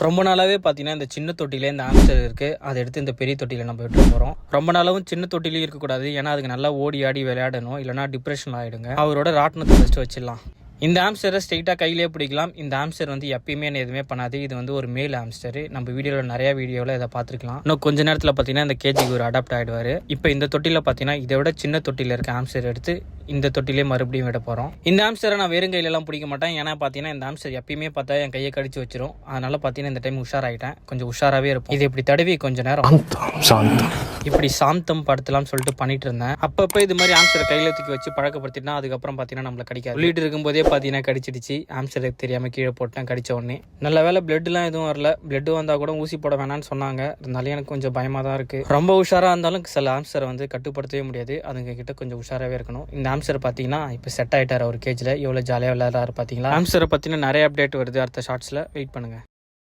ரொம்ப நாளாவே பார்த்தீங்கன்னா இந்த சின்ன தொட்டிலே இந்த ஆம்ஸ்டர் இருக்குது, அதை எடுத்து இந்த பெரிய தொட்டியில் நம்ம விட்டு போகிறோம். ரொம்ப நாளாவும் சின்ன தொட்டிலையும் இருக்கக்கூடாது, ஏன்னா அதுக்கு நல்லா ஓடி ஆடி விளையாடணும், இல்லைனா டிப்ரெஷன் ஆகிடுங்க. அவரோட ராட்டினத்தை ஃபஸ்ட்டு வச்சிடலாம். இந்த ஆம்ஸ்டரை ஸ்ட்ரெயிட்டாக கையிலே பிடிக்கலாம். இந்த ஆம்ஸ்டர் வந்து எப்பயுமே எதுவுமே பண்ணாது. இது வந்து ஒரு மேல் ஆம்ஸ்டர். நம்ம வீடியோவில் நிறைய வீடியோவில் இதை பார்த்துருக்கலாம். இன்னும் கொஞ்ச நேரத்தில் பார்த்தீங்கன்னா இந்த கேஜிக்கு ஒரு அடாப்ட் ஆகிடுவார். இப்போ இந்த தொட்டியில் பார்த்தீங்கன்னா இதை விட சின்ன தொட்டியில் இருக்க ஆம்ஸ்டர் எடுத்து இந்த தொட்டிலே மறுபடியும் விட போகிறோம். இந்த ஆம்ஸ்டரை நான் வெறும் கையிலலாம் பிடிக்க மாட்டேன், ஏன்னா பார்த்தீங்கன்னா இந்த ஆம்ஸ்டர் எப்பயுமே பார்த்தா என் கையை கடிச்சு வச்சிரும். அதனால பார்த்தீங்கன்னா இந்த டைம் உஷாராயிட்டேன், கொஞ்சம் உஷாராகவே இருக்கும். இது இப்படி தடவி கொஞ்ச நேரம் இப்படி சாந்தம் படுத்தலாம்னு சொல்லிட்டு பண்ணிட்டு இருந்தேன். அப்பப்போ இது மாதிரி ஆம்ஸ்டரை கையில் தூக்கி வச்சு பழக்கப்படுத்தினா அதுக்கப்புறம் பார்த்தீங்கன்னா நம்மளை கடிக்காது. சொல்லிட்டு இருக்கும்போதே பார்த்தீங்கன்னா கடிச்சிடுச்சு. ஆம்ஸ்டருக்கு தெரியாமல் கீழே போட்டேன், கடிச்ச உடனே. நல்ல வேலை பிளட்லாம் எதுவும் வரல. பிளட் வந்தால் கூட ஊசி போட வேணாம்னு சொன்னாங்க. இருந்தாலும் எனக்கு கொஞ்சம் பயமாக தான் இருக்குது. ரொம்ப உஷாராக இருந்தாலும் சில ஆம்ஸ்டரை வந்து கட்டுப்படுத்தவே முடியாது, அதுங்க கிட்ட கொஞ்சம் உஷாராகவே இருக்கணும். இந்த ஆம்ஸ்டர் பார்த்தீங்கன்னா இப்போ செட் ஆகிட்டார் ஒரு கேஜில். எவ்வளோ ஜாலியாக விளையாடுறாரு பார்த்தீங்களா. ஆம்ஸ்டரை பற்றின நிறைய அப்டேட் வருது அடுத்த ஷார்ட்ஸில். வெயிட் பண்ணுங்கள்.